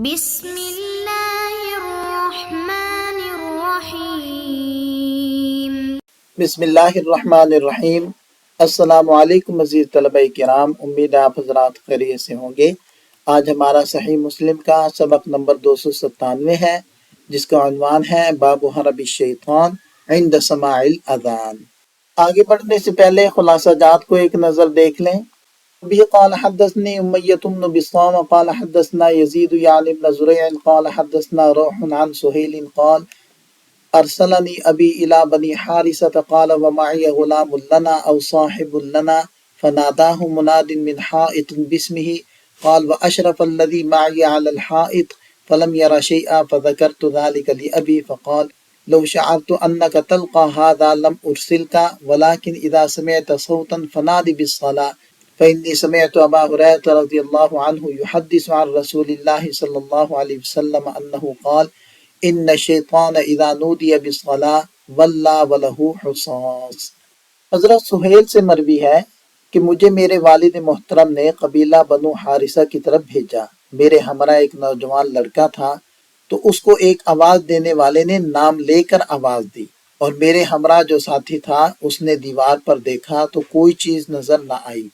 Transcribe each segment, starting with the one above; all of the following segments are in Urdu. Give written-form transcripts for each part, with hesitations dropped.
بسم اللہ الرحمن الرحیم۔ بسم اللہ الرحمن الرحیم۔ السلام علیکم عزیز طلبہ کرام، امید ہے آپ حضرات خیریت سے ہوں گے۔ آج ہمارا صحیح مسلم کا سبق نمبر 297 ہے، جس کا عنوان ہے باب حرب الشیطان عند سماع الاذان۔ آگے بڑھنے سے پہلے خلاصہ جات کو ایک نظر دیکھ لیں۔ بھی قال حدثني أمية بن بسطام قال حدثنا يزيد يعني بن زريع قال حدثنا روح عن سهيل قال أرسلني أبي إلى بني حارثة قال ومعي غلام لنا أو صاحب لنا فناداه مناد من حائط باسمه قال وأشرف الذي معي على الحائط فلم ير شيئا فذكرت ذلك لأبي فقال لو شعرت أنك تلقى هذا لم أرسلك ولكن إذا سمعت صوتا فنادي بالصلاة فإني سمعت أبا هريرة رضي الله عنه يحدث عن رسول الله صلى الله عليه وسلم أنه قال إن الشيطان إذا نودي بالصلاة ولى وله حصاص۔ حضرت سہیل سے مروی ہے کہ مجھے میرے والد محترم نے قبیلہ بنو حارثہ کی طرف بھیجا۔ میرے ہمراہ ایک نوجوان لڑکا تھا تو اس کو ایک آواز دینے والے نے نام لے کر آواز دی، اور میرے ہمراہ جو ساتھی تھا اس نے دیوار پر دیکھا تو کوئی چیز نظر نہ آئی۔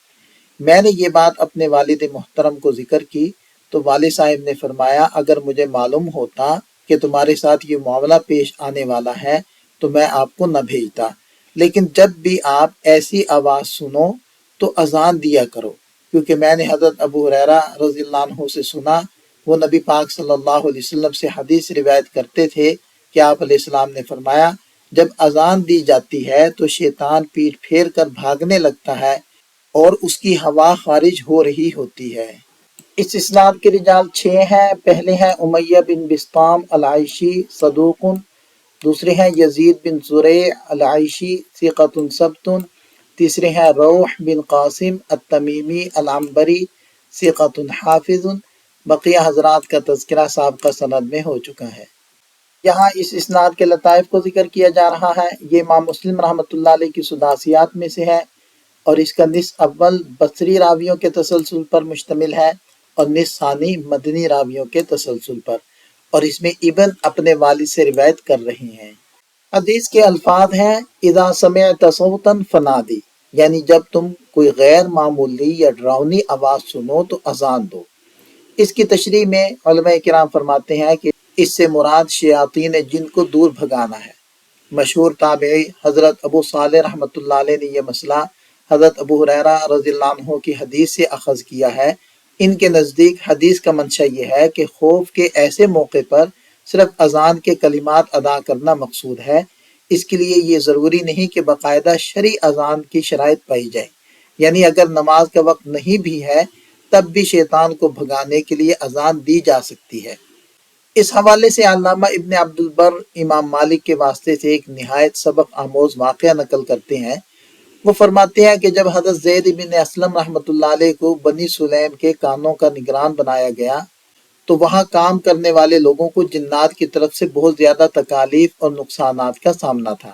میں نے یہ بات اپنے والد محترم کو ذکر کی تو والد صاحب نے فرمایا اگر مجھے معلوم ہوتا کہ تمہارے ساتھ یہ معاملہ پیش آنے والا ہے تو میں آپ کو نہ بھیجتا، لیکن جب بھی آپ ایسی آواز سنو تو اذان دیا کرو، کیونکہ میں نے حضرت ابو ہریرہ رضی اللہ عنہ سے سنا، وہ نبی پاک صلی اللہ علیہ وسلم سے حدیث روایت کرتے تھے کہ آپ علیہ السلام نے فرمایا جب اذان دی جاتی ہے تو شیطان پیٹھ پھیر کر بھاگنے لگتا ہے اور اس کی ہوا خارج ہو رہی ہوتی ہے۔ اس اسناد کے رجال 6 ہیں۔ پہلے ہیں امیہ بن بسطام العیشی صدوق، دوسرے ہیں یزید بن زریع العیشی ثقۃ ثبت، تیسرے ہیں روح بن قاسم التمیمی العنبری ثقۃ حافظ۔ بقیہ حضرات کا تذکرہ سابقہ سند میں ہو چکا ہے۔ یہاں اس اسناد کے لطائف کو ذکر کیا جا رہا ہے۔ یہ امام مسلم رحمۃ اللہ علیہ کی سداسیات میں سے ہے، اور اس کا نصف اول بصری راویوں کے تسلسل پر مشتمل ہے اور نصف ثانی مدنی راویوں کے تسلسل پر، اور اس میں ابن اپنے والد سے روایت کر رہے ہیں۔ حدیث کے الفاظ ہیں اذا سمعت صوتا فنادی، یعنی جب تم کوئی غیر معمولی یا ڈراؤنی آواز سنو تو اذان دو۔ اس کی تشریح میں علماء کرام فرماتے ہیں کہ اس سے مراد شیاطین جن کو دور بھگانا ہے۔ مشہور تابعی حضرت ابو صالح رحمۃ اللہ علیہ نے یہ مسئلہ حضرت ابو ہریرہ رضی اللہ عنہ کی حدیث سے اخذ کیا ہے۔ ان کے نزدیک حدیث کا منشا یہ ہے کہ خوف کے ایسے موقع پر صرف اذان کے کلمات ادا کرنا مقصود ہے۔ اس کے لیے یہ ضروری نہیں کہ باقاعدہ شرعی اذان کی شرائط پائی جائے، یعنی اگر نماز کا وقت نہیں بھی ہے تب بھی شیطان کو بھگانے کے لیے اذان دی جا سکتی ہے۔ اس حوالے سے علامہ ابن عبد البر امام مالک کے واسطے سے ایک نہایت سبق آموز واقعہ نقل کرتے ہیں۔ وہ فرماتے ہیں کہ جب حضرت زید بن اسلم رحمۃ اللہ علیہ کو بنی سلیم کے کانوں کا نگران بنایا گیا تو وہاں کام کرنے والے لوگوں کو جنات کی طرف سے بہت زیادہ تکالیف اور نقصانات کا سامنا تھا۔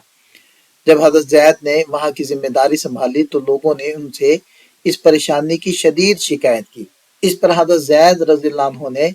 جب حضرت زید نے وہاں کی ذمہ داری سنبھالی تو لوگوں نے ان سے اس پریشانی کی شدید شکایت کی۔ اس پر حضرت زید رضی اللہ عنہ نے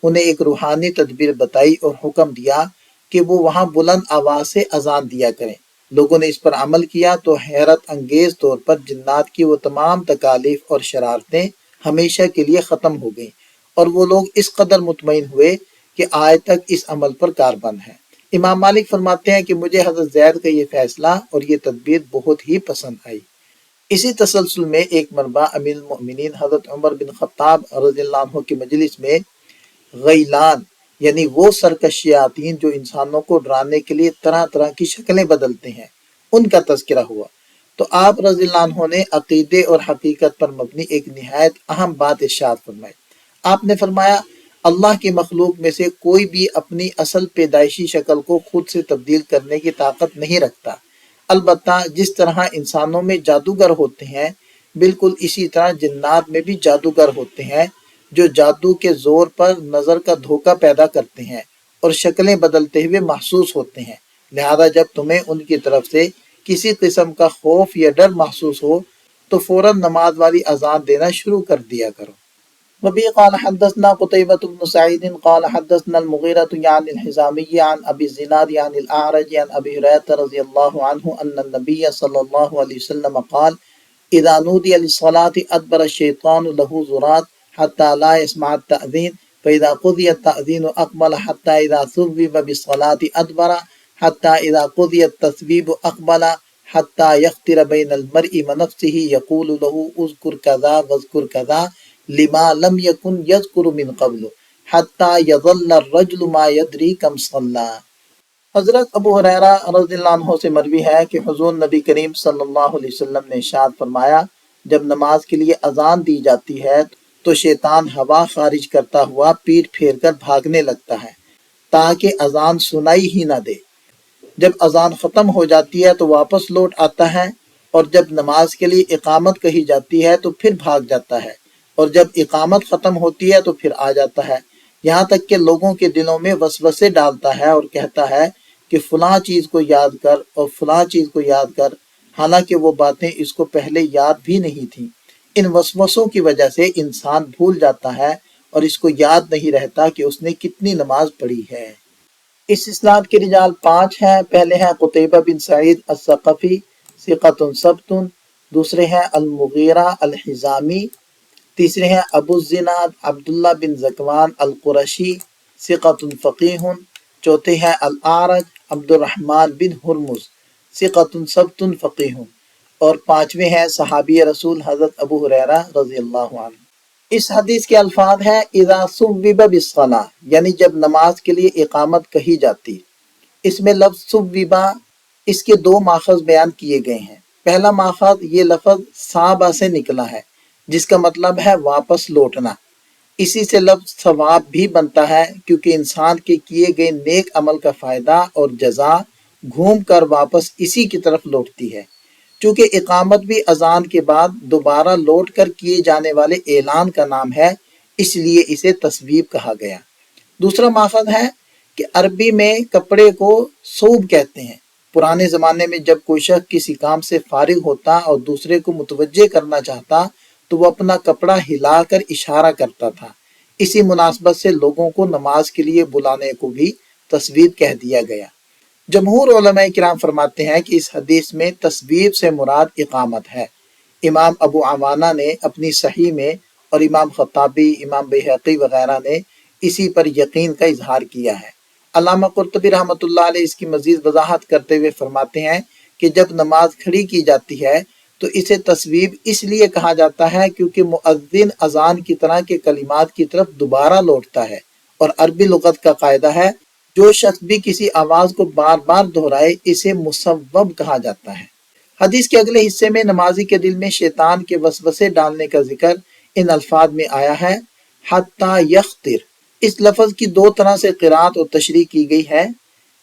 انہیں ایک روحانی تدبیر بتائی اور حکم دیا کہ وہ وہاں بلند آواز سے اذان دیا کریں۔ لوگوں نے اس پر عمل کیا تو حیرت انگیز طور پر جنات کی وہ تمام تکالیف اور شرارتیں ہمیشہ کے لیے ختم ہو گئیں، اور وہ لوگ اس قدر مطمئن ہوئے کہ آج تک اس عمل پر کاربند ہیں۔ امام مالک فرماتے ہیں کہ مجھے حضرت زید کا یہ فیصلہ اور یہ تدبیر بہت ہی پسند آئی۔ اسی تسلسل میں ایک مرتبہ امیر المؤمنین حضرت عمر بن خطاب رضی اللہ عنہ کی مجلس میں غیلان، یعنی وہ سرکش شیاطین جو انسانوں کو ڈرانے کے لیے طرح طرح کی شکلیں بدلتے ہیں، ان کا تذکرہ ہوا تو آپ رضی اللہ عنہ نے عقیدے اور حقیقت پر مبنی ایک نہایت اہم بات ارشاد فرمائی۔ آپ نے فرمایا اللہ کی مخلوق میں سے کوئی بھی اپنی اصل پیدائشی شکل کو خود سے تبدیل کرنے کی طاقت نہیں رکھتا، البتہ جس طرح انسانوں میں جادوگر ہوتے ہیں بالکل اسی طرح جنات میں بھی جادوگر ہوتے ہیں جو جادو کے زور پر نظر کا دھوکہ پیدا کرتے ہیں اور شکلیں بدلتے ہوئے محسوس ہوتے ہیں۔ لہذا جب تمہیں ان کی طرف سے کسی قسم کا خوف یا ڈر محسوس ہو تو فوراً نماز والی اذان دینا شروع کر دیا کرو۔ وبه قال حدثنا قتيبة بن سعيد قال حدثنا المغيرة عن الحزامي عن أبي الزناد عن الأعرج عن أبي هريرة رضي الله عنه أن النبي صلى الله عليه وسلم قال إذا نودي للصلاة أدبر الشيطان له زرات حتى لا يسمع التأذين فإذا قضي التأذين أقبل حتى إذا ثوب بالصلاة أدبر حتى إذا قضي التثويب أقبل حتى يختر بين المرء ونفسه يقول له اذكر كذا واذكر كذا لما لم يكن يذكر من قبل حتى يظل الرجل ما يدري كم صلى۔ حضرت ابو ہریرہ رضی اللہ عنہ سے مروی ہے کہ حضور نبی کریم صلی اللہ علیہ وسلم نے ارشاد فرمایا، جب نماز کے لیے اذان دی جاتی ہے تو شیطان ہوا خارج کرتا ہوا پیٹ پھیر کر بھاگنے لگتا ہے تاکہ اذان سنائی ہی نہ دے۔ جب اذان ختم ہو جاتی ہے تو واپس لوٹ آتا ہے، اور جب نماز کے لیے اقامت کہی جاتی ہے تو پھر بھاگ جاتا ہے، اور جب اقامت ختم ہوتی ہے تو پھر آ جاتا ہے، یہاں تک کہ لوگوں کے دلوں میں وسوسے ڈالتا ہے اور کہتا ہے کہ فلاں چیز کو یاد کر اور فلاں چیز کو یاد کر، حالانکہ وہ باتیں اس کو پہلے یاد بھی نہیں تھیں۔ ان وسوسوں کی وجہ سے انسان بھول جاتا ہے اور اس کو یاد نہیں رہتا کہ اس نے کتنی نماز پڑھی ہے۔ اس اسناد کے رجال 5 ہیں۔ پہلے ہیں قتیبہ بن سعید الثقفی ثقۃ ثبت، دوسرے ہیں المغیرہ الحزامی، تیسرے ہیں ابو الزناد عبداللہ بن زکوان القرشی ثقۃ فقیہ، چوتھے ہیں الاعرج عبد الرحمن بن ہرمز ثقۃ ثبت فقیہ، اور پانچویں ہیں صحابی رسول حضرت ابو ہریرہ رضی اللہ عنہ۔ اس حدیث کے الفاظ ہیں اذا ثوب بالصلاۃ، یعنی جب نماز کے لیے اقامت کہی جاتی۔ اس میں لفظ ثوبہ، اس کے 2 ماخذ بیان کیے گئے ہیں۔ پہلا ماخذ یہ لفظ صابہ سے نکلا ہے جس کا مطلب ہے واپس لوٹنا۔ اسی سے لفظ ثواب بھی بنتا ہے کیونکہ انسان کے کیے گئے نیک عمل کا فائدہ اور جزا گھوم کر واپس اسی کی طرف لوٹتی ہے۔ چونکہ اقامت بھی اذان کے بعد دوبارہ لوٹ کر کیے جانے والے اعلان کا نام ہے، اس لیے اسے تثویب کہا گیا۔ دوسرا ماخذ ہے کہ عربی میں کپڑے کو ثوب کہتے ہیں۔ پرانے زمانے میں جب کوئی شخص کسی کام سے فارغ ہوتا اور دوسرے کو متوجہ کرنا چاہتا تو وہ اپنا کپڑا ہلا کر اشارہ کرتا تھا۔ اسی مناسبت سے لوگوں کو نماز کے لیے بلانے کو بھی تثویب کہہ دیا گیا۔ جمہور علماء کرام فرماتے ہیں کہ اس حدیث میں تثویب سے مراد اقامت ہے۔ امام ابو عوانہ نے اپنی صحیح میں اور امام خطابی، امام بہقی وغیرہ نے اسی پر یقین کا اظہار کیا ہے۔ علامہ قرطبی رحمۃ اللہ علیہ اس کی مزید وضاحت کرتے ہوئے فرماتے ہیں کہ جب نماز کھڑی کی جاتی ہے تو اسے تثویب اس لیے کہا جاتا ہے کیونکہ مؤذن اذان کی طرح کے کلمات کی طرف دوبارہ لوٹتا ہے، اور عربی لغت کا قاعدہ ہے جو شخص بھی کسی آواز کو بار بار دہرائے اسے مصوب کہا جاتا ہے۔ حدیث کے اگلے حصے میں نمازی کے دل میں شیطان کے وسوسے ڈالنے کا ذکر ان الفاظ میں آیا ہے، حتی یختر۔ اس لفظ کی 2 طرح سے قرات اور تشریح کی گئی ہے،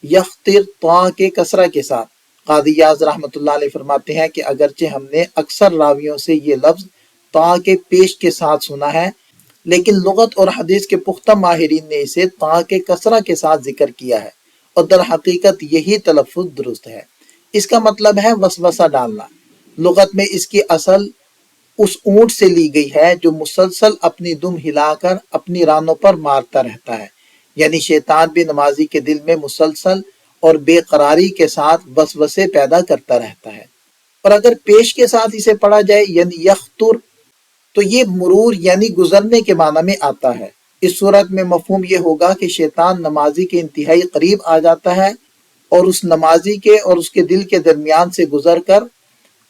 یختر طا کے کسرہ کے ساتھ۔ قاضی یاز رحمۃ اللہ علیہ فرماتے ہیں کہ اگرچہ ہم نے اکثر راویوں سے یہ لفظ طا کے پیش کے ساتھ سنا ہے، لیکن لغت اور حدیث کے پختہ ماہرین نے اسے طا کے کسرہ کے ساتھ ذکر کیا ہے، اور در حقیقت یہی تلفظ درست ہے۔ اس کا مطلب ہے وسوسہ ڈالنا۔ لغت میں اس کی اصل اس اونٹ سے لی گئی ہے جو مسلسل اپنی دم ہلا کر اپنی رانوں پر مارتا رہتا ہے، یعنی شیطان بھی نمازی کے دل میں مسلسل اور بے قراری کے ساتھ وسوسے پیدا کرتا رہتا ہے۔ اور اگر پیش کے ساتھ اسے پڑھا جائے یعنی یختر، تو یہ مرور یعنی گزرنے کے معنی میں آتا ہے۔ اس صورت میں مفہوم یہ ہوگا کہ شیطان نمازی کے انتہائی قریب آ جاتا ہے اور اس نمازی کے اور اس کے دل کے درمیان سے گزر کر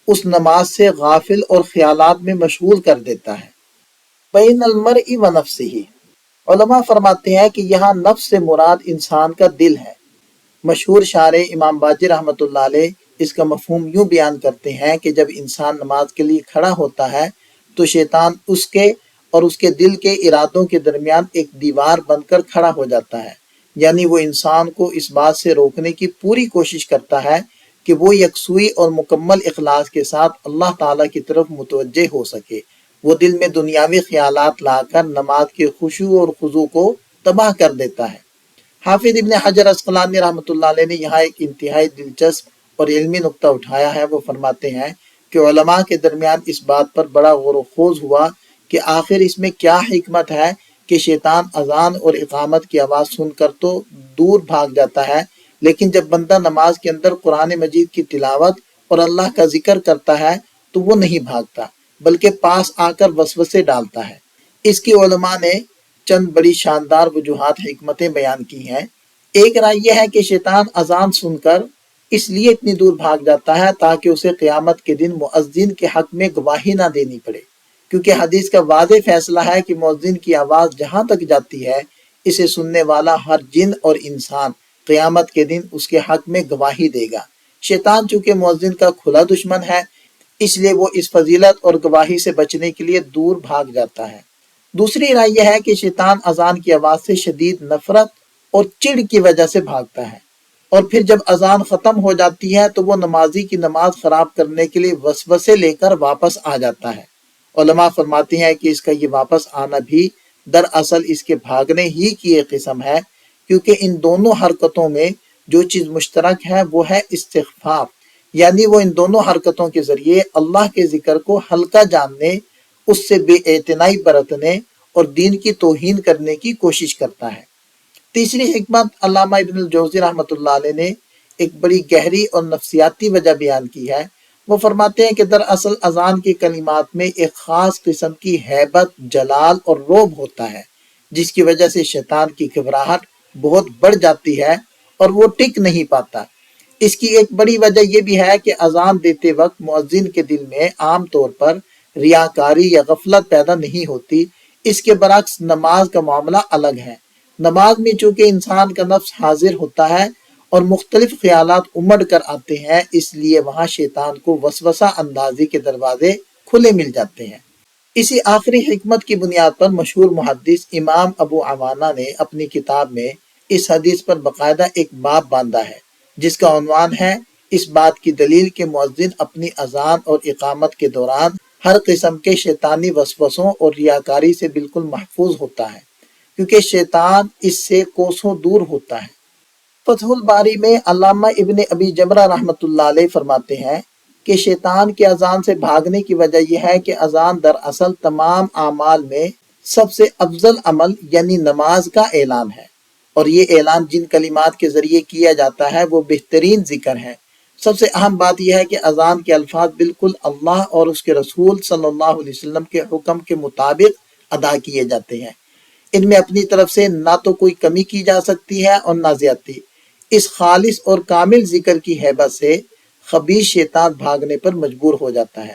اس نماز سے غافل اور خیالات میں مشغول کر دیتا ہے۔ بین المرء و نفسہ، علماء فرماتے ہیں کہ یہاں نفس سے مراد انسان کا دل ہے۔ مشہور شاعر امام باجی رحمۃ اللہ علیہ اس کا مفہوم یوں بیان کرتے ہیں کہ جب انسان نماز کے لیے کھڑا ہوتا ہے تو شیطان اس کے اور اس کے دل کے ارادوں کے درمیان ایک دیوار بن کر کھڑا ہو جاتا ہے، یعنی وہ انسان کو اس بات سے روکنے کی پوری کوشش کرتا ہے کہ وہ یکسوئی اور مکمل اخلاص کے ساتھ اللہ تعالیٰ کی طرف متوجہ ہو سکے۔ وہ دل میں دنیاوی خیالات لا کر نماز کے خشوع اور خضوع کو تباہ کر دیتا ہے۔ حافظ ابن حجر عسقلانی رحمۃ اللہ علیہ نے یہاں ایک انتہائی دلچسپ اور علمی نقطہ اٹھایا ہے۔ وہ فرماتے ہیں کہ علماء کے درمیان اس بات پر بڑا غور و خوض ہوا کہ آخر اس میں کیا حکمت ہے کہ شیطان اذان اور اقامت کی آواز سن کر تو دور بھاگ جاتا ہے، لیکن جب بندہ نماز کے اندر قرآن مجید کی تلاوت اور اللہ کا ذکر کرتا ہے تو وہ نہیں بھاگتا بلکہ پاس آ کر وسوسے ڈالتا ہے۔ اس کی علماء نے چند بڑی شاندار وجوہات حکمتیں بیان کی ہیں۔ ایک رائے یہ ہے کہ شیطان اذان سن کر اس لیے اتنی دور بھاگ جاتا ہے تاکہ اسے قیامت کے دن مؤذن کے حق میں گواہی نہ دینی پڑے، کیونکہ حدیث کا واضح فیصلہ ہے کہ مؤذن کی آواز جہاں تک جاتی ہے اسے سننے والا ہر جن اور انسان قیامت کے دن اس کے حق میں گواہی دے گا۔ شیطان چونکہ مؤذن کا کھلا دشمن ہے، اس لیے وہ اس فضیلت اور گواہی سے بچنے کے لیے دور بھاگ جاتا ہے۔ دوسری رائے یہ ہے کہ شیطان اذان کی آواز سے شدید نفرت اور چڑ کی وجہ سے بھاگتا ہے، اور پھر جب اذان ختم ہو جاتی ہے تو وہ نمازی کی نماز خراب کرنے کے لیے وسوسے لے کر واپس آ جاتا ہے۔ علماء فرماتے ہیں کہ اس کا یہ واپس آنا بھی دراصل اس کے بھاگنے ہی کی ایک قسم ہے، کیونکہ ان دونوں حرکتوں میں جو چیز مشترک ہے وہ ہے استخفاف، یعنی وہ ان دونوں حرکتوں کے ذریعے اللہ کے ذکر کو ہلکا جاننے، اس سے بے اعتنائی برتنے اور دین کی توہین کرنے کی کوشش کرتا ہے۔ تیسری حکمت علامہ ابن الجوزی رحمۃ اللہ علیہ نے ایک بڑی گہری اور نفسیاتی وجہ بیان کی ہے۔ وہ فرماتے ہیں کہ دراصل اذان کے کلمات میں ایک خاص قسم کی ہیبت، جلال اور رعب ہوتا ہے، جس کی وجہ سے شیطان کی گھبراہٹ بہت بڑھ جاتی ہے اور وہ ٹک نہیں پاتا۔ اس کی ایک بڑی وجہ یہ بھی ہے کہ اذان دیتے وقت مؤذن کے دل میں عام طور پر ریاکاری یا غفلت پیدا نہیں ہوتی۔ اس کے برعکس نماز کا معاملہ الگ ہے۔ نماز میں چونکہ انسان کا نفس حاضر ہوتا ہے اور مختلف خیالات امڑ کر آتے ہیں، اس لیے وہاں شیطان کو وسوسہ اندازی کے دروازے کھلے مل جاتے ہیں۔ اسی آخری حکمت کی بنیاد پر مشہور محدث امام ابو عوانہ نے اپنی کتاب میں اس حدیث پر باقاعدہ ایک باب باندھا ہے، جس کا عنوان ہے اس بات کی دلیل کہ مؤذن اپنی اذان اور اقامت کے دوران ہر قسم کے شیطانی وسوسوں اور ریاکاری سے بالکل محفوظ ہوتا ہے، کیونکہ شیطان اس سے کوسوں دور ہوتا ہے۔ فتح الباری میں علامہ ابن ابی جمرہ رحمۃ اللہ علیہ فرماتے ہیں کہ شیطان کے اذان سے بھاگنے کی وجہ یہ ہے کہ اذان دراصل تمام اعمال میں سب سے افضل عمل یعنی نماز کا اعلان ہے، اور یہ اعلان جن کلمات کے ذریعے کیا جاتا ہے وہ بہترین ذکر ہے۔ سب سے اہم بات یہ ہے کہ اذان کے الفاظ بالکل اللہ اور اس کے رسول صلی اللہ علیہ وسلم کے حکم کے مطابق ادا کیے جاتے ہیں۔ ان میں اپنی طرف سے نہ تو کوئی کمی کی جا سکتی ہے اور نہ زیادتی۔ اس خالص اور کامل ذکر کی ہیبت سے خبیث شیطان بھاگنے پر مجبور ہو جاتا ہے۔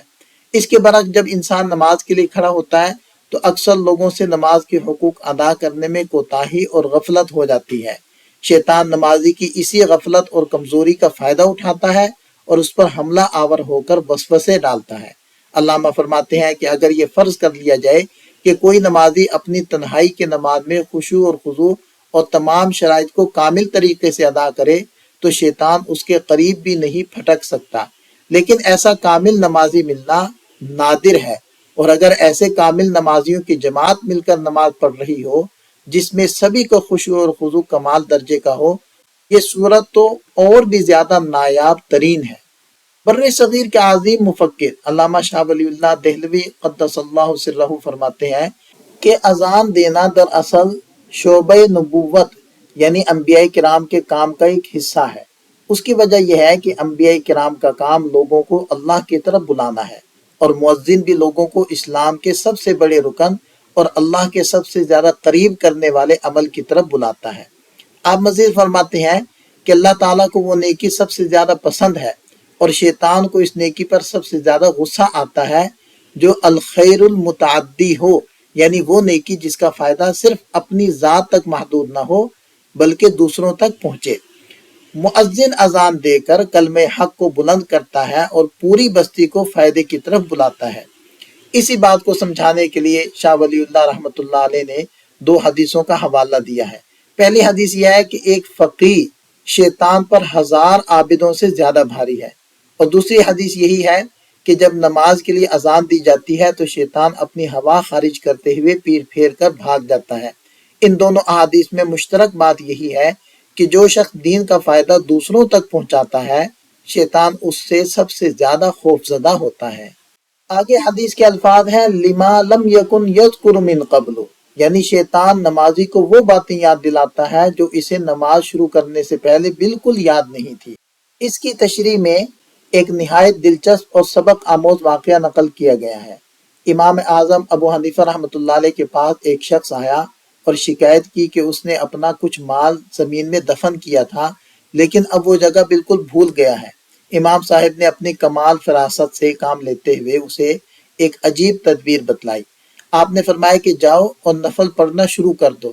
اس کے برعکس جب انسان نماز کے لیے کھڑا ہوتا ہے تو اکثر لوگوں سے نماز کے حقوق ادا کرنے میں کوتاہی اور غفلت ہو جاتی ہے۔ شیطان نمازی کی اسی غفلت اور کمزوری کا فائدہ اٹھاتا ہے اور اس پر حملہ آور ہو کر وسوسے ڈالتا ہے۔ علامہ فرماتے ہیں کہ اگر یہ فرض کر لیا جائے کہ کوئی نمازی اپنی تنہائی کے نماز میں خشوع اور خضوع اور تمام شرائط کو کامل طریقے سے ادا کرے تو شیطان اس کے قریب بھی نہیں پھٹک سکتا، لیکن ایسا کامل نمازی ملنا نادر ہے، اور اگر ایسے کامل نمازیوں کی جماعت مل کر نماز پڑھ رہی ہو جس میں سبھی کو خشوع اور خضوع کمال درجے کا ہو، یہ صورت تو اور بھی زیادہ نایاب ترین ہے۔ بر صغیر کے عظیم مفکر علامہ شاہ ولی اللہ دہلوی قدس اللہ سرہ فرماتے ہیں کہ اذان دینا دراصل شعبہ نبوت یعنی انبیاء کرام کے کام کا ایک حصہ ہے۔ اس کی وجہ یہ ہے کہ انبیاء کرام کا کام لوگوں کو اللہ کی طرف بلانا ہے، اور مؤذن بھی لوگوں کو اسلام کے سب سے بڑے رکن اور اللہ کے سب سے زیادہ قریب کرنے والے عمل کی طرف بلاتا ہے۔ آپ مزید فرماتے ہیں کہ اللہ تعالیٰ کو وہ نیکی سب سے زیادہ پسند ہے، اور شیطان کو اس نیکی پر سب سے زیادہ غصہ آتا ہے جو الخیر المتعدی ہو، یعنی وہ نیکی جس کا فائدہ صرف اپنی ذات تک محدود نہ ہو بلکہ دوسروں تک پہنچے۔ مؤذن اذان دے کر کلمہ حق کو بلند کرتا ہے اور پوری بستی کو فائدے کی طرف بلاتا ہے۔ اسی بات کو سمجھانے کے لیے شاہ ولی اللہ رحمۃ اللہ علیہ نے 2 حدیثوں کا حوالہ دیا ہے۔ پہلی حدیث یہ ہے کہ ایک فقیہ شیطان پر 1000 عابدوں سے زیادہ بھاری ہے، اور دوسری حدیث یہی ہے کہ جب نماز کے لیے اذان دی جاتی ہے تو شیطان اپنی ہوا خارج کرتے ہوئے پیر پھیر کر بھاگ جاتا ہے۔ ان دونوں احادیث میں مشترک بات یہی ہے کہ جو شخص دین کا فائدہ دوسروں تک پہنچاتا ہے، شیطان اس سے سب سے زیادہ خوف زدہ ہوتا ہے۔ آگے حدیث کے الفاظ ہیں لما لم یکن یذکر من قبل، یعنی شیطان نمازی کو وہ باتیں یاد دلاتا ہے جو اسے نماز شروع کرنے سے پہلے بالکل یاد نہیں تھی۔ اس کی تشریح میں ایک نہایت دلچسپ اور سبق آموز واقعہ نقل کیا گیا ہے۔ امام اعظم ابو حنیفہ رحمۃ اللہ علیہ کے پاس ایک شخص آیا اور شکایت کی کہ اس نے اپنا کچھ مال زمین میں دفن کیا تھا لیکن اب وہ جگہ بالکل بھول گیا ہے۔ امام صاحب نے اپنی کمال فراست سے کام لیتے ہوئے اسے ایک عجیب تدبیر بتلائی۔ آپ نے فرمایا کہ جاؤ اور نفل پڑھنا شروع کر دو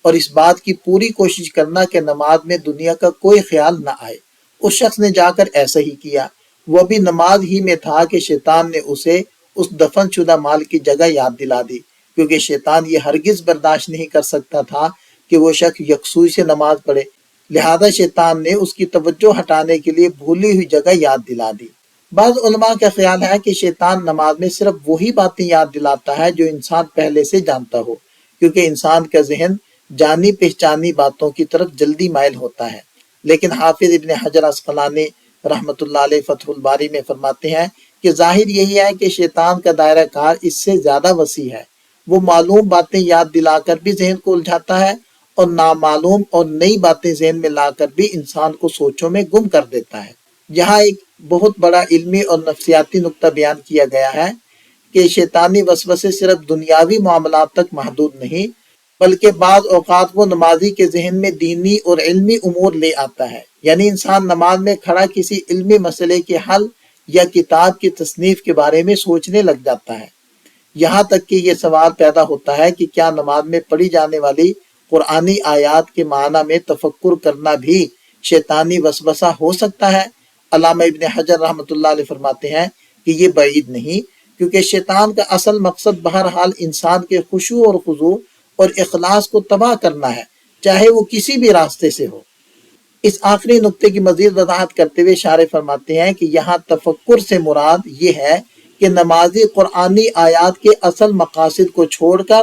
اور اس بات کی پوری کوشش کرنا کہ نماز میں دنیا کا کوئی خیال نہ آئے۔ اس شخص نے جا کر ایسا ہی کیا۔ وہ بھی نماز ہی میں تھا کہ شیطان نے اسے اس دفن شدہ مال کی جگہ یاد دلا دی، کیونکہ شیطان یہ ہرگز برداشت نہیں کر سکتا تھا کہ وہ شخص یکسوئی سے نماز پڑھے، لہذا شیطان نے اس کی توجہ ہٹانے کے لیے بھولی ہوئی جگہ یاد دلا دی۔ بعض علماء کا خیال ہے کہ شیطان نماز میں صرف وہی باتیں یاد دلاتا ہے جو انسان پہلے سے جانتا ہو، کیونکہ انسان کا ذہن جانی پہچانی باتوں کی طرف جلدی مائل ہوتا ہے۔ لیکن حافظ ابن حجر عسقلانی رحمۃ اللہ علیہ فتح الباری میں فرماتے ہیں کہ ظاہر یہی ہے کہ شیطان کا دائرہ کار اس سے زیادہ وسیع ہے۔ وہ معلوم باتیں یاد دلا کر بھی ذہن کو الجھاتا ہے اور نامعلوم اور نئی باتیں ذہن میں لا کر بھی انسان کو سوچوں میں گم کر دیتا ہے۔ یہاں ایک بہت بڑا علمی اور نفسیاتی نقطہ بیان کیا گیا ہے کہ شیطانی وسوسے صرف دنیاوی معاملات تک محدود نہیں، بلکہ بعض اوقات وہ نمازی کے ذہن میں دینی اور علمی امور لے آتا ہے۔ یعنی انسان نماز میں کھڑا کسی علمی مسئلے کے حل یا کتاب کی تصنیف کے بارے میں سوچنے لگ جاتا ہے، یہاں تک کہ یہ سوال پیدا ہوتا ہے کہ کیا نماز میں پڑھی جانے والی قرآنی آیات کے معنی میں تفکر کرنا بھی شیطانی وسوسہ ہو سکتا ہے؟ علامہ ابن حجر رحمۃ اللہ علیہ فرماتے ہیں کہ یہ بعید نہیں، کیونکہ شیطان کا اصل مقصد بہرحال انسان کے خشوع اور خضوع اور اخلاص کو تباہ کرنا ہے، چاہے وہ کسی بھی راستے سے ہو۔ اس آخری نقطے کی مزید وضاحت کرتے ہوئے شارح فرماتے ہیں کہ یہاں تفکر سے مراد یہ ہے کہ نمازی قرآنی آیات کے اصل مقاصد کو چھوڑ کر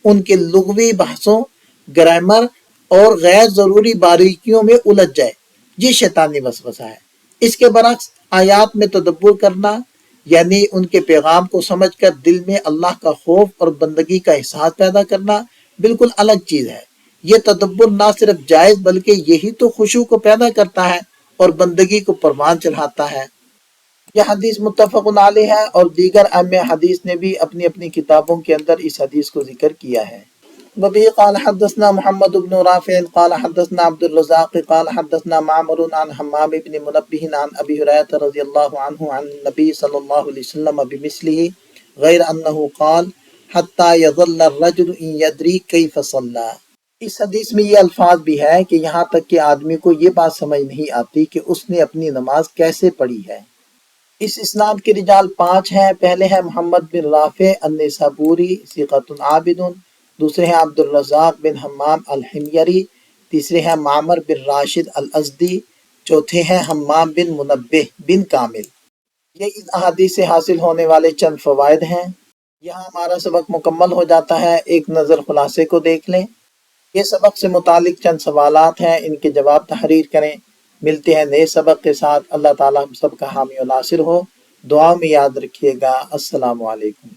ان کے لغوی بحثوں، گرامر اور غیر ضروری باریکیوں میں الجھ جائے، یہ شیطانی وسوسہ ہے۔ اس کے برعکس آیات میں تدبر کرنا، یعنی ان کے پیغام کو سمجھ کر دل میں اللہ کا خوف اور بندگی کا احساس پیدا کرنا بالکل الگ چیز ہے۔ یہ تدبر نہ صرف جائز بلکہ یہی تو خشوع کو پیدا کرتا ہے اور بندگی کو پروان چڑھاتا ہے۔ یہ حدیث متفق علیہ ہے اور دیگر ائمہ حدیث نے بھی اپنی اپنی کتابوں کے اندر اس حدیث کو ذکر کیا ہے۔ وبه قال حدثنا محمد بن رافع قال حدثنا عبد الرزاق قال حدثنا معمر عن حمام بن منبه عن ابي هريره رضي الله عنه عن النبي صلى الله عليه وسلم بمثله غير انه قال حتى يظل الرجل ان يدري كيف صلى۔ اس حدیث میں یہ الفاظ بھی ہے کہ یہاں تک کہ آدمی کو یہ بات سمجھ نہیں آتی کہ اس نے اپنی نماز کیسے پڑھی ہے۔ اس اسناد کے رجال 5 ہیں۔ پہلے ہیں محمد بن رافع النیسابوری ثقۃ عابد، دوسرے ہیں عبد الرزاق بن حمام الحمیری، تیسرے ہیں معمر بن راشد الازدی، چوتھے ہیں حمام بن منبہ بن کامل۔ یہ ان احادیث سے حاصل ہونے والے چند فوائد ہیں۔ یہاں ہمارا سبق مکمل ہو جاتا ہے۔ ایک نظر خلاصے کو دیکھ لیں۔ یہ سبق سے متعلق چند سوالات ہیں، ان کے جواب تحریر کریں۔ ملتے ہیں نئے سبق کے ساتھ۔ اللہ تعالیٰ ہم سب کا حامی و ناصر ہو۔ دعا میں یاد رکھیے گا۔ السلام علیکم۔